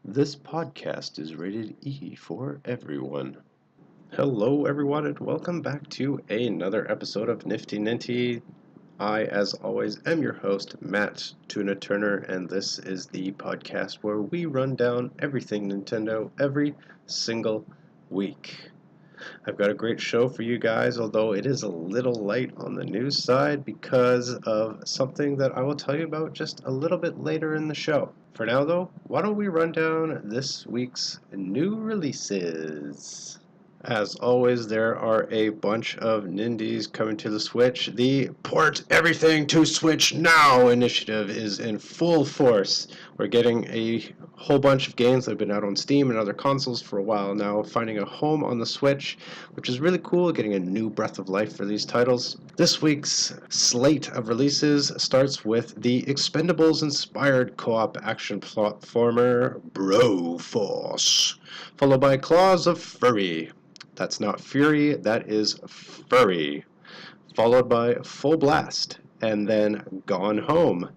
This podcast is rated E for everyone. Hello, everyone, and welcome back to another episode of Nifty Ninty. I, as always, am your host, Matt Tuna Turner, and this is the podcast where we run down everything Nintendo every single week. I've got a great show for you guys, although it is a little light on the news side because of something that I will tell you about just a little bit later in the show. For now, though, why don't we run down this week's new releases? As always, there are a bunch of Nindies coming to the Switch. The Port Everything to Switch Now initiative is in full force. We're getting a whole bunch of games that have been out on Steam and other consoles for a while now, finding a home on the Switch, which is really cool, getting a new breath of life for these titles. This week's slate of releases starts with the Expendables-inspired co-op action platformer Broforce, followed by Claws of Fury. That's not Fury, that is Furry. Followed by Full Blast, and then Gone Home.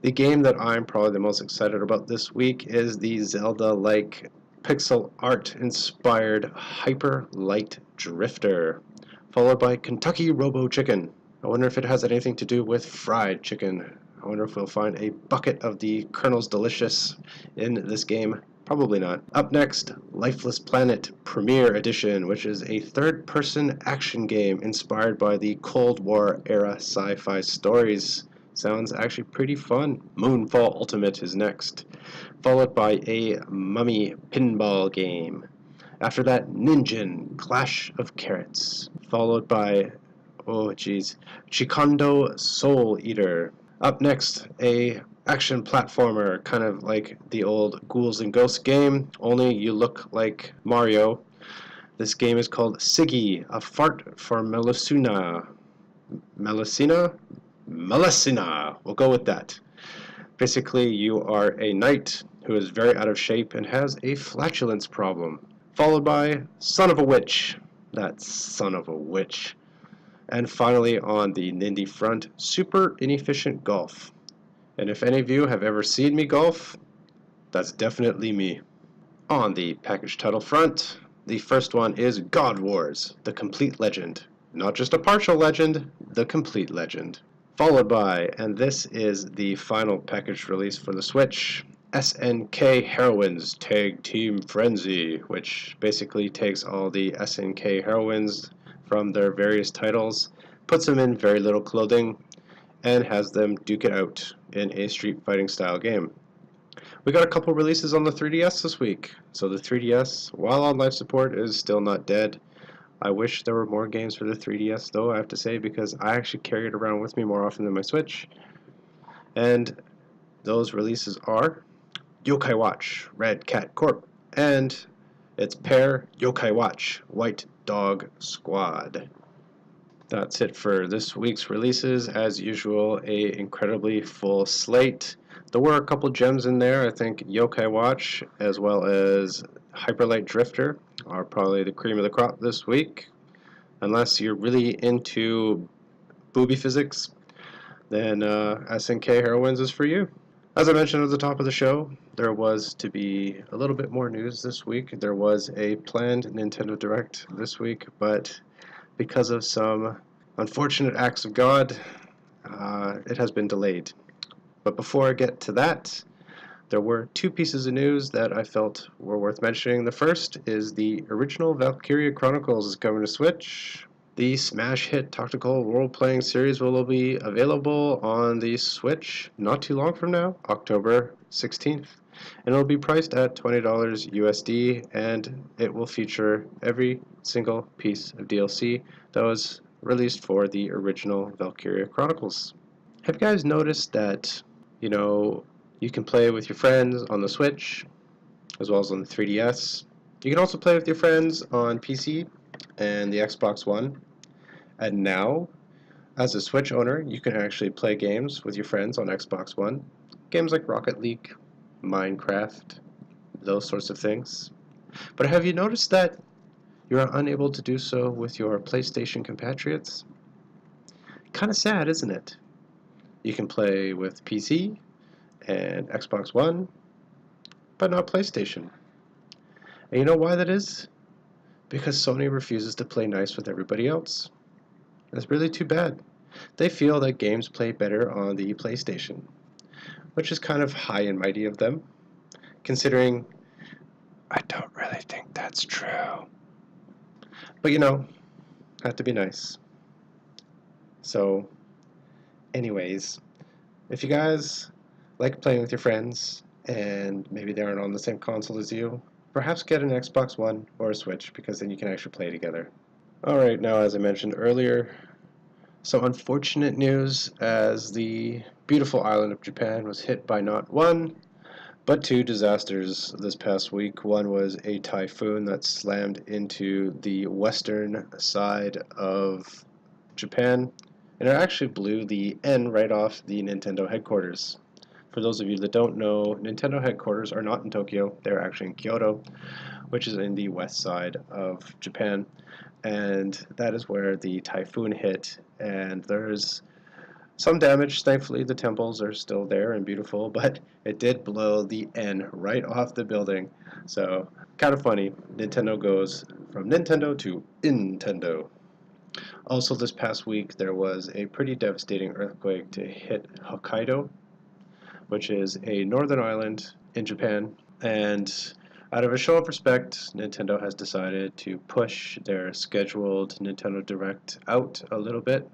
The game that I'm probably the most excited about this week is the Zelda-like pixel art-inspired Hyper Light Drifter, followed by Kentucky Robo Chicken. I wonder if it has anything to do with fried chicken. I wonder if we'll find a bucket of the Colonel's Delicious in this game. Probably not. Up next, Lifeless Planet Premiere Edition, which is a third-person action game inspired by the Cold War era sci-fi stories. Sounds actually pretty fun. Moonfall Ultimate is next, followed by a Mummy pinball game. After that, Ninjin Clash of Carrots, followed by, Chikondo Soul Eater. Up next, a action platformer, kind of like the old Ghouls and Ghosts game, only you look like Mario. This game is called Siggy, A Fart for Melusina. Melusina. We'll go with that. Basically, you are a knight who is very out of shape and has a flatulence problem, followed by Son of a Witch. That son of a witch. And finally, on the Nindy front, Super Inefficient Golf. And if any of you have ever seen me golf, that's definitely me. On the package title front, the first one is God Wars, The Complete Legend. Not just a partial legend, the complete legend. Followed by, and this is the final package release for the Switch, SNK Heroines Tag Team Frenzy, which basically takes all the SNK heroines from their various titles, puts them in very little clothing, and has them duke it out in a street fighting style game. We got a couple releases on the 3DS this week, so the 3DS, while on life support, is still not dead. I wish there were more games for the 3DS though, I have to say, because I actually carry it around with me more often than my Switch. And those releases are Yokai Watch, Red Cat Corp, and its pair, Yokai Watch, White Dog Squad. That's it for this week's releases. As usual, a incredibly full slate. There were a couple gems in there. I think Yokai Watch as well as Hyperlight Drifter are probably the cream of the crop this week. Unless you're really into booby physics, then SNK Heroines is for you. As I mentioned at the top of the show, there was to be a little bit more news this week. There was a planned Nintendo Direct this week, but because of some unfortunate acts of God, it has been delayed. But before I get to that, there were two pieces of news that I felt were worth mentioning. The first is the original Valkyria Chronicles is coming to Switch. The smash hit tactical role-playing series will be available on the Switch not too long from now, October 16th. And it'll be priced at $20 USD, and it will feature every single piece of DLC that was released for the original Valkyria Chronicles. Have you guys noticed that, you can play with your friends on the Switch, as well as on the 3DS. You can also play with your friends on PC and the Xbox One. And now, as a Switch owner, you can actually play games with your friends on Xbox One. Games like Rocket League, Minecraft, those sorts of things. But have you noticed that you're unable to do so with your PlayStation compatriots? Kind of sad, isn't it? You can play with PC and Xbox One, but not PlayStation. And you know why that is? Because Sony refuses to play nice with everybody else. It's really too bad. They feel that games play better on the PlayStation, which is kind of high and mighty of them, considering I don't really think that's true. But you know, have to be nice. So, anyways, if you guys like playing with your friends and maybe they aren't on the same console as you, perhaps get an Xbox One or a Switch because then you can actually play together. Alright, now as I mentioned earlier, some unfortunate news as the beautiful island of Japan was hit by not one, but two disasters this past week. One was a typhoon that slammed into the western side of Japan, and it actually blew the N right off the Nintendo headquarters. For those of you that don't know, Nintendo headquarters are not in Tokyo, they're actually in Kyoto, which is in the west side of Japan, and that is where the typhoon hit, and there's some damage. Thankfully, the temples are still there and beautiful, but it did blow the N right off the building. So, kind of funny. Nintendo goes from Nintendo to Intendo. Also, this past week, there was a pretty devastating earthquake to hit Hokkaido, which is a northern island in Japan. And out of a show of respect, Nintendo has decided to push their scheduled Nintendo Direct out a little bit.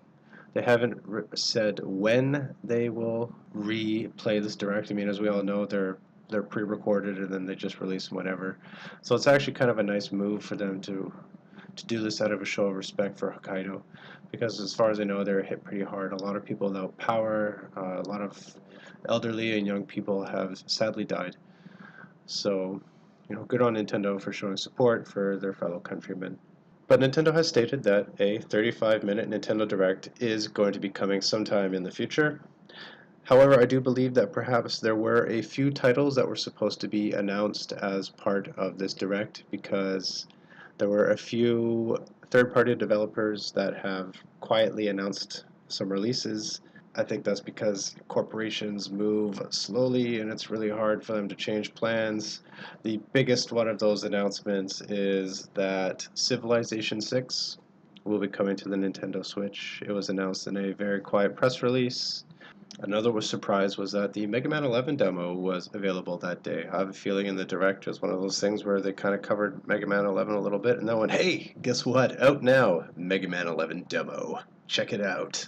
They haven't said when they will replay this direct. I mean, as we all know, they're pre-recorded and then they just release them whenever. So it's actually kind of a nice move for them to do this out of a show of respect for Hokkaido, because as far as I know, they're hit pretty hard. A lot of people without power, a lot of elderly and young people have sadly died. So, you know, good on Nintendo for showing support for their fellow countrymen. But Nintendo has stated that a 35-minute Nintendo Direct is going to be coming sometime in the future. However, I do believe that perhaps there were a few titles that were supposed to be announced as part of this Direct, because there were a few third-party developers that have quietly announced some releases. I think that's because corporations move slowly and it's really hard for them to change plans. The biggest one of those announcements is that Civilization 6 will be coming to the Nintendo Switch. It was announced in a very quiet press release. Another surprise was that the Mega Man 11 demo was available that day. I have a feeling in the Direct was one of those things where they kind of covered Mega Man 11 a little bit and then went, hey, guess what? Out now, Mega Man 11 demo. Check it out.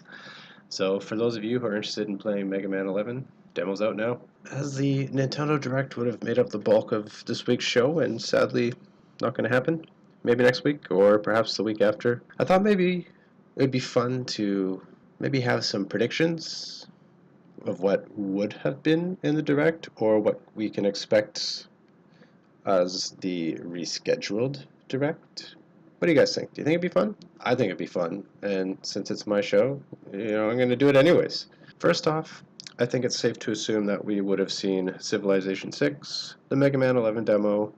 So for those of you who are interested in playing Mega Man 11, demo's out now. As the Nintendo Direct would have made up the bulk of this week's show, and sadly not going to happen, maybe next week or perhaps the week after, I thought maybe it would be fun to maybe have some predictions of what would have been in the Direct or what we can expect as the rescheduled Direct. What do you guys think? Do you think it'd be fun? I think it'd be fun, and since it's my show, I'm going to do it anyways. First off, I think it's safe to assume that we would have seen Civilization 6, the Mega Man 11 demo,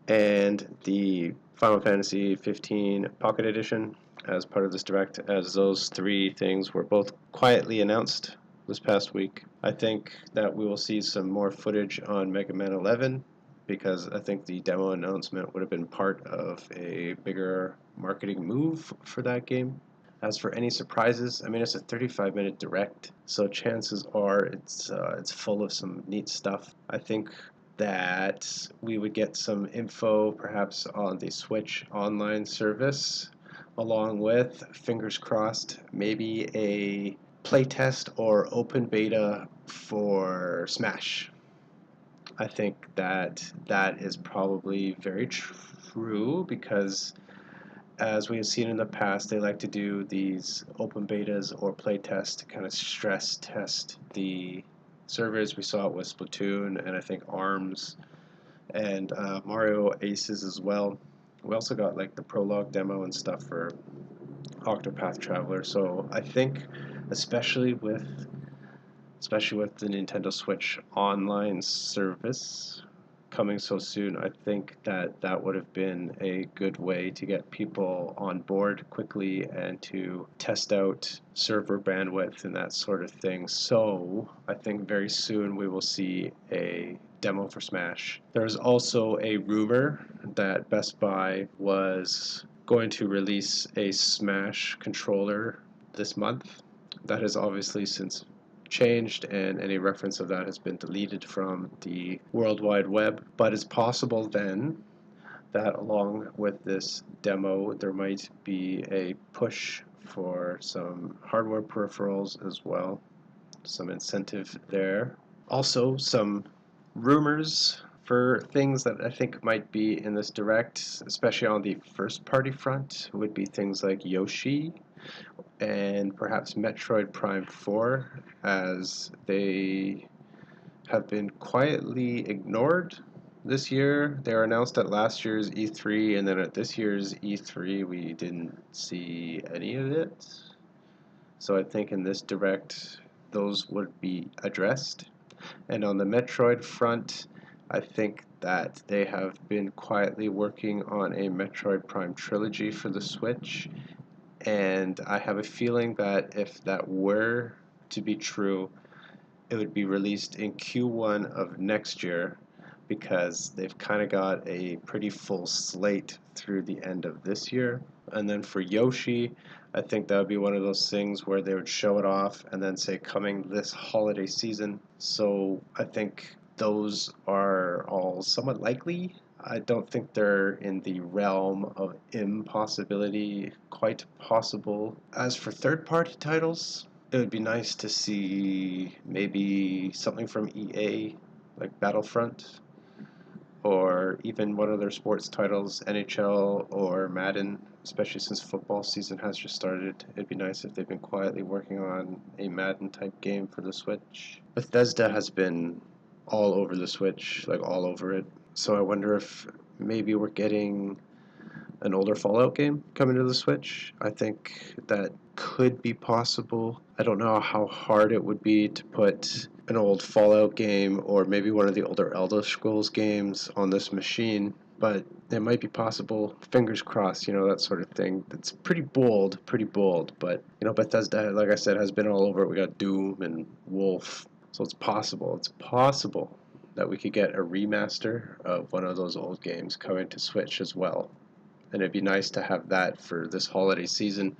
and the Final Fantasy 15 Pocket Edition as part of this Direct, as those three things were both quietly announced this past week. I think that we will see some more footage on Mega Man 11, because I think the demo announcement would have been part of a bigger marketing move for that game. As for any surprises, I mean, it's a 35-minute Direct, so chances are it's full of some neat stuff. I think that we would get some info perhaps on the Switch online service, along with, fingers crossed, maybe a playtest or open beta for Smash. I think that that is probably very true, because as we have seen in the past, they like to do these open betas or playtests to kind of stress test the servers. We saw it with Splatoon and I think ARMS and Mario Aces as well. We also got like the prologue demo and stuff for Octopath Traveler. So I think, especially with the Nintendo Switch online service coming so soon, I think that that would have been a good way to get people on board quickly and to test out server bandwidth and that sort of thing. So I think very soon we will see a demo for Smash. There's also a rumor that Best Buy was going to release a Smash controller this month. That has obviously since changed, and any reference of that has been deleted from the World Wide Web. But it's possible then that along with this demo, there might be a push for some hardware peripherals as well, some incentive there. Also, some rumors for things that I think might be in this direct, especially on the first party front, would be things like Yoshi and perhaps Metroid Prime 4, as they have been quietly ignored this year. They were announced at last year's E3, and then at this year's E3 we didn't see any of it. So I think in this direct those would be addressed. And on the Metroid front, I think that they have been quietly working on a Metroid Prime trilogy for the Switch, and I have a feeling that if that were to be true, it would be released in Q1 of next year, because they've kind of got a pretty full slate through the end of this year. And then for Yoshi, I think that would be one of those things where they would show it off and then say coming this holiday season. So I think those are all somewhat likely. I don't think they're in the realm of impossibility, quite possible. As for third-party titles, it would be nice to see maybe something from EA, like Battlefront, or even one of their sports titles, NHL or Madden, especially since football season has just started. It'd be nice if they've been quietly working on a Madden type game for the Switch. Bethesda has been all over the Switch, like all over it. So I wonder if maybe we're getting an older Fallout game coming to the Switch. I think that could be possible. I don't know how hard it would be to put an old Fallout game or maybe one of the older Elder Scrolls games on this machine, but it might be possible. Fingers crossed, that sort of thing. It's pretty bold, but Bethesda, like I said, has been all over it. We got Doom and Wolf, so it's possible that we could get a remaster of one of those old games coming to Switch as well. And it'd be nice to have that for this holiday season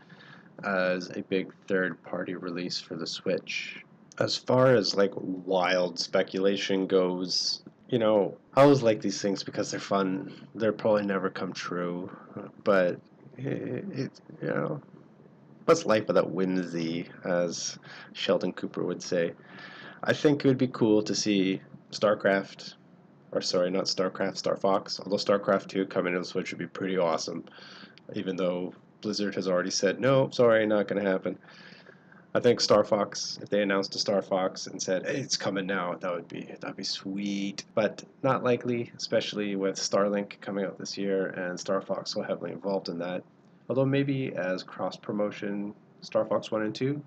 as a big third-party release for the Switch. As far as like wild speculation goes, I always like these things because they're fun. They'll probably never come true, but what's life without whimsy, as Sheldon Cooper would say. I think it would be cool to see StarCraft, or sorry, not StarCraft, Star Fox. Although StarCraft 2 coming to the Switch would be pretty awesome, even though Blizzard has already said, no, sorry, not going to happen. I think Star Fox, if they announced a Star Fox and said, hey, it's coming now, that'd be sweet. But not likely, especially with Starlink coming out this year and Star Fox so heavily involved in that. Although maybe as cross-promotion, Star Fox 1 and 2,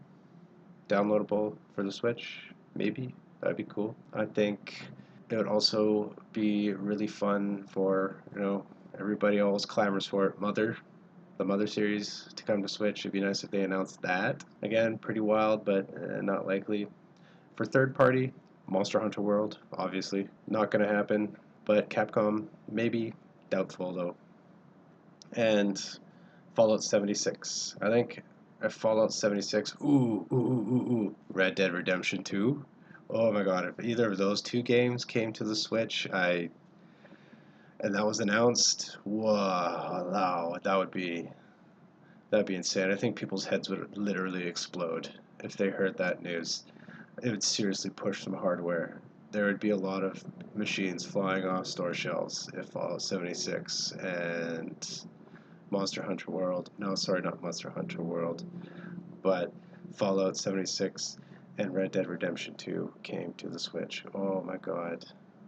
downloadable for the Switch, maybe. That'd be cool. I think it would also be really fun for, everybody always clamors for it. The Mother series to come to Switch. It'd be nice if they announced that. Again, pretty wild, but not likely. For third party, Monster Hunter World, obviously. Not going to happen, but Capcom, maybe. Doubtful, though. And Fallout 76. I think Fallout 76, Red Dead Redemption 2. Oh my god, if either of those two games came to the Switch, and that was announced, wow, that'd be insane. I think people's heads would literally explode if they heard that news. It would seriously push some hardware. There would be a lot of machines flying off store shelves if Fallout 76 and Monster Hunter World, no, sorry, not Monster Hunter World, but Fallout 76 and Red Dead Redemption 2 came to the Switch. Oh my god,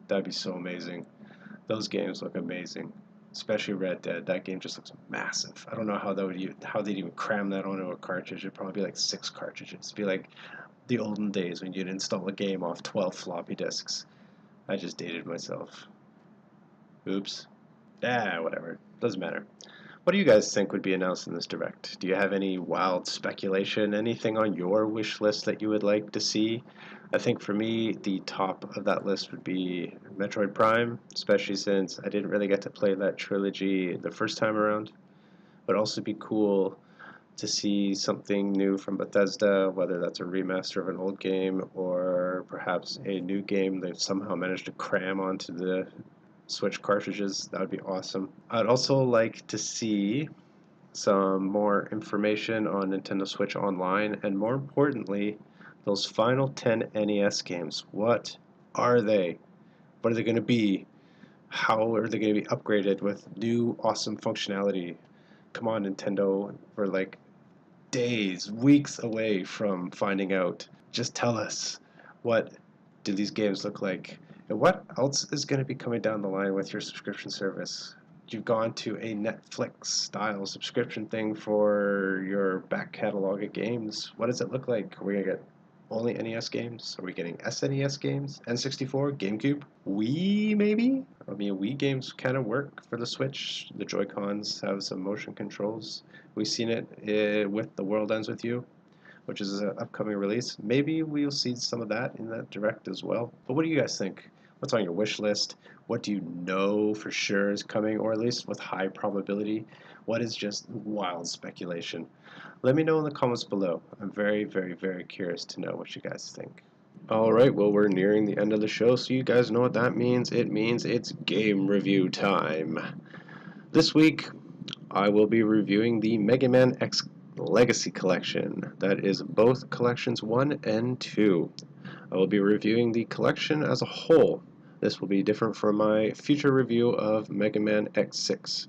that'd be so amazing. Those games look amazing, especially Red Dead. That game just looks massive. I don't know how they'd even cram that onto a cartridge. It'd probably be like 6 cartridges. It'd be like the olden days when you'd install a game off 12 floppy disks. I just dated myself. Oops. Whatever. Doesn't matter. What do you guys think would be announced in this Direct? Do you have any wild speculation, anything on your wish list that you would like to see? I think for me, the top of that list would be Metroid Prime, especially since I didn't really get to play that trilogy the first time around. Would also be cool to see something new from Bethesda, whether that's a remaster of an old game or perhaps a new game they've somehow managed to cram onto the Switch cartridges. That would be awesome. I'd also like to see some more information on Nintendo Switch Online, and more importantly, those final 10 NES games. What are they? What are they going to be? How are they going to be upgraded with new awesome functionality? Come on, Nintendo. We're like days, weeks away from finding out. Just tell us, what do these games look like? And what else is going to be coming down the line with your subscription service? You've gone to a Netflix style subscription thing for your back catalog of games. What does it look like? Are we going to get only NES games? Are we getting SNES games? N64? GameCube? Wii, maybe? I mean, Wii games kind of work for the Switch. The Joy-Cons have some motion controls. We've seen it with The World Ends With You, which is an upcoming release. Maybe we'll see some of that in that Direct as well. But what do you guys think? What's on your wish list? What do you know for sure is coming, or at least with high probability? What is just wild speculation? Let me know in the comments below. I'm very, very, very curious to know what you guys think. Alright, well, we're nearing the end of the show, so you guys know what that means. It means it's game review time. This week, I will be reviewing the Mega Man X Legacy Collection. That is both Collections 1 and 2. I will be reviewing the collection as a whole. This will be different from my future review of Mega Man X6.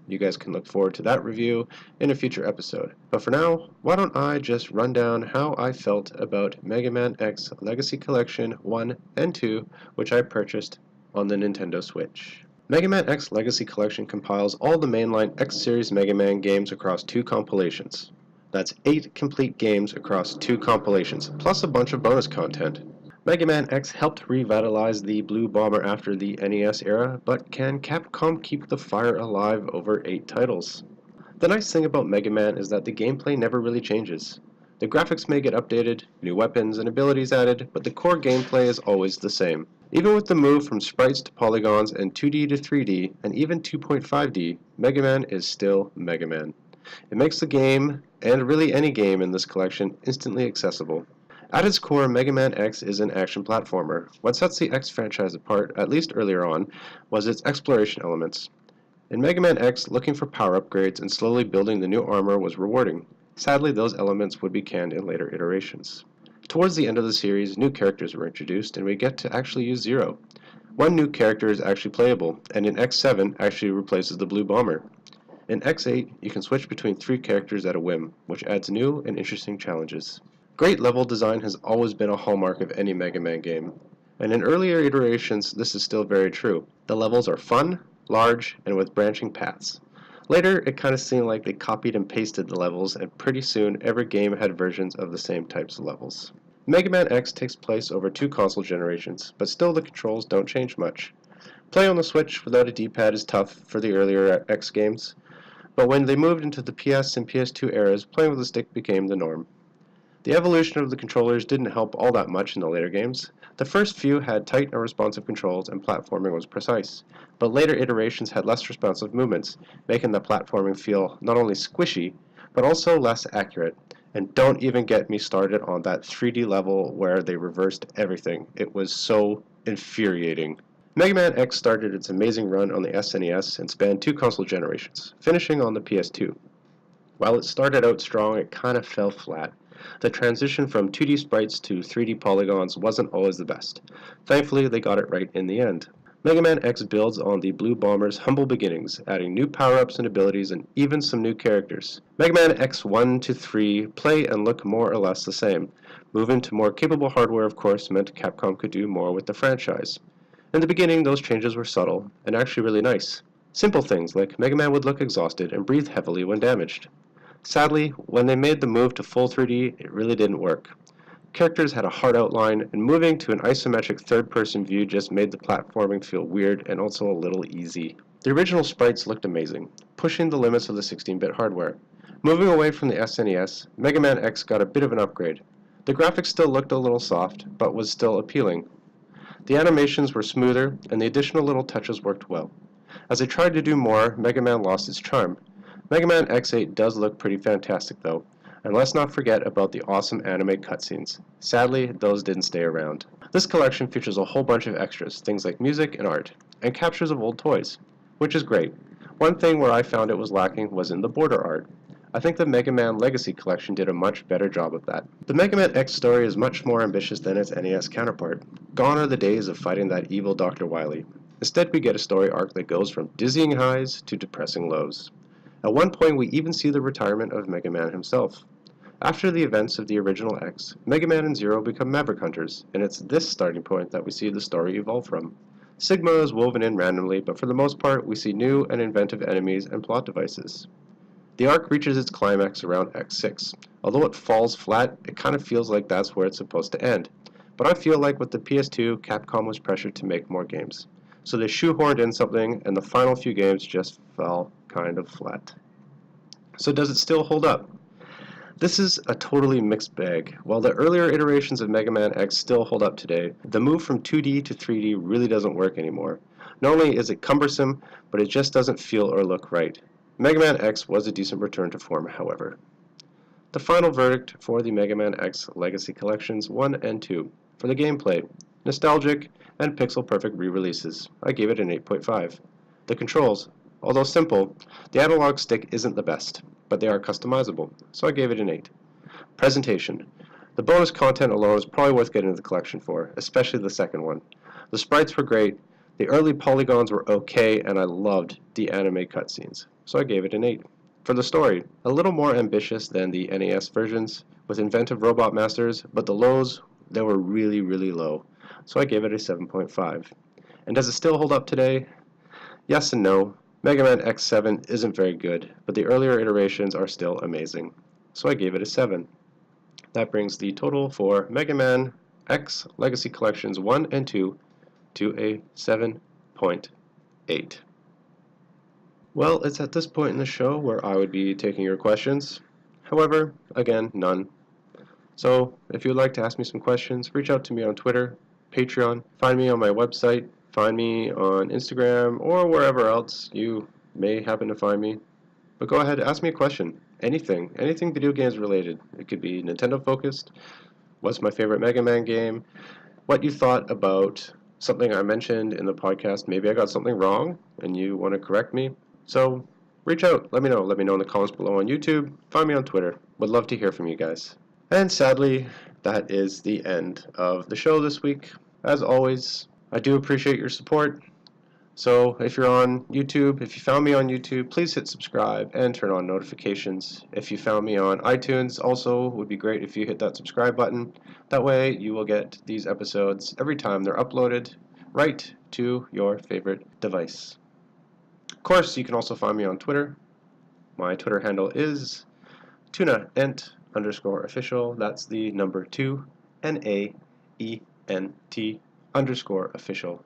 You guys can look forward to that review in a future episode. But for now, why don't I just run down how I felt about Mega Man X Legacy Collection 1 and 2, which I purchased on the Nintendo Switch. Mega Man X Legacy Collection compiles all the mainline X-Series Mega Man games across 2 compilations. That's 8 complete games across 2 compilations, plus a bunch of bonus content. Mega Man X helped revitalize the Blue Bomber after the NES era, but can Capcom keep the fire alive over 8 titles? The nice thing about Mega Man is that the gameplay never really changes. The graphics may get updated, new weapons and abilities added, but the core gameplay is always the same. Even with the move from sprites to polygons and 2D to 3D, and even 2.5D, Mega Man is still Mega Man. It makes the game, and really any game in this collection, instantly accessible. At its core, Mega Man X is an action platformer. What sets the X franchise apart, at least earlier on, was its exploration elements. In Mega Man X, looking for power upgrades and slowly building the new armor was rewarding. Sadly, those elements would be canned in later iterations. Towards the end of the series, new characters were introduced, and we get to actually use Zero. One new character is actually playable, and in X7 actually replaces the Blue Bomber. In X8, you can switch between 3 characters at a whim, which adds new and interesting challenges. Great level design has always been a hallmark of any Mega Man game, and in earlier iterations this is still very true. The levels are fun, large, and with branching paths. Later, it kind of seemed like they copied and pasted the levels, and pretty soon every game had versions of the same types of levels. Mega Man X takes place over 2 console generations, but still the controls don't change much. Play on the Switch without a D-pad is tough for the earlier X games, but when they moved into the PS and PS2 eras, playing with a stick became the norm. The evolution of the controllers didn't help all that much in the later games. The first few had tight and responsive controls and platforming was precise, but later iterations had less responsive movements, making the platforming feel not only squishy, but also less accurate. And don't even get me started on that 3D level where they reversed everything. It was so infuriating. Mega Man X started its amazing run on the SNES and spanned 2 console generations, finishing on the PS2. While it started out strong, it kind of fell flat. The transition from 2D sprites to 3D polygons wasn't always the best. Thankfully, they got it right in the end. Mega Man X builds on the Blue Bomber's humble beginnings, adding new power-ups and abilities and even some new characters. Mega Man X 1 to 3 play and look more or less the same. Moving to more capable hardware, of course, meant Capcom could do more with the franchise. In the beginning, those changes were subtle and actually really nice. Simple things like Mega Man would look exhausted and breathe heavily when damaged. Sadly, when they made the move to full 3D, it really didn't work. Characters had a hard outline, and moving to an isometric third-person view just made the platforming feel weird and also a little easy. The original sprites looked amazing, pushing the limits of the 16-bit hardware. Moving away from the SNES, Mega Man X got a bit of an upgrade. The graphics still looked a little soft, but was still appealing. The animations were smoother, and the additional little touches worked well. As I tried to do more, Mega Man lost its charm. Mega Man X8 does look pretty fantastic though, and let's not forget about the awesome anime cutscenes. Sadly, those didn't stay around. This collection features a whole bunch of extras, things like music and art, and captures of old toys, which is great. One thing where I found it was lacking was in the border art. I think the Mega Man Legacy Collection did a much better job of that. The Mega Man X story is much more ambitious than its NES counterpart. Gone are the days of fighting that evil Dr. Wily. Instead, we get a story arc that goes from dizzying highs to depressing lows. At one point, we even see the retirement of Mega Man himself. After the events of the original X, Mega Man and Zero become Maverick Hunters, and it's this starting point that we see the story evolve from. Sigma is woven in randomly, but for the most part, we see new and inventive enemies and plot devices. The arc reaches its climax around X6. Although it falls flat, it kind of feels like that's where it's supposed to end. But I feel like with the PS2, Capcom was pressured to make more games. So they shoehorned in something, and the final few games just fell kind of flat. So does it still hold up? This is a totally mixed bag. While the earlier iterations of Mega Man X still hold up today, the move from 2D to 3D really doesn't work anymore. Not only is it cumbersome, but it just doesn't feel or look right. Mega Man X was a decent return to form, however. The final verdict for the Mega Man X Legacy Collections 1 and 2. For the gameplay, nostalgic and pixel-perfect re-releases. I gave it an 8.5. The controls, although simple, the analog stick isn't the best, but they are customizable, so I gave it an 8. Presentation. The bonus content alone is probably worth getting the collection for, especially the second one. The sprites were great, the early polygons were okay, and I loved the anime cutscenes, so I gave it an 8. For the story, a little more ambitious than the NES versions, with inventive robot masters, but the lows, they were really, really low, so I gave it a 7.5. And does it still hold up today? Yes and no. Mega Man X7 isn't very good, but the earlier iterations are still amazing, so I gave it a 7. That brings the total for Mega Man X Legacy Collections 1 and 2 to a 7.8. Well, it's at this point in the show where I would be taking your questions. However, again, none. So, if you would like to ask me some questions, reach out to me on Twitter, Patreon, find me on my website, find me on Instagram, or wherever else you may happen to find me. But go ahead, ask me a question. Anything video games related. It could be Nintendo focused. What's my favorite Mega Man game? What you thought about something I mentioned in the podcast. Maybe I got something wrong and you want to correct me. So reach out. Let me know. Let me know in the comments below on YouTube. Find me on Twitter. Would love to hear from you guys. And sadly, that is the end of the show this week. As always, I do appreciate your support. So if you're on YouTube, if you found me on YouTube, please hit subscribe and turn on notifications. If you found me on iTunes, also would be great if you hit that subscribe button. That way you will get these episodes every time they're uploaded right to your favorite device. Of course, you can also find me on Twitter. My Twitter handle is tunaent_official. That's the number 2, NAENT_official.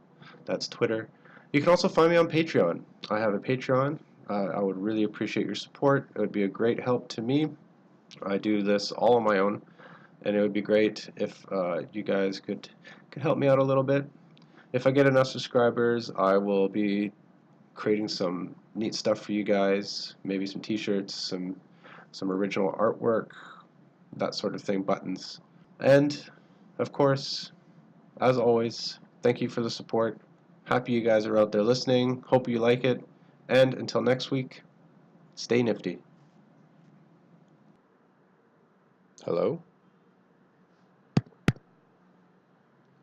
That's Twitter. You can also find me on Patreon. I have a Patreon. I would really appreciate your support. It would be a great help to me. I do this all on my own, and it would be great if you guys could help me out a little bit. If I get enough subscribers, I will be creating some neat stuff for you guys. Maybe some t-shirts, some original artwork, that sort of thing, buttons. And, of course, as always, thank you for the support. Happy you guys are out there listening. Hope you like it. And until next week, stay nifty. Hello?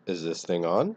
Is this thing on?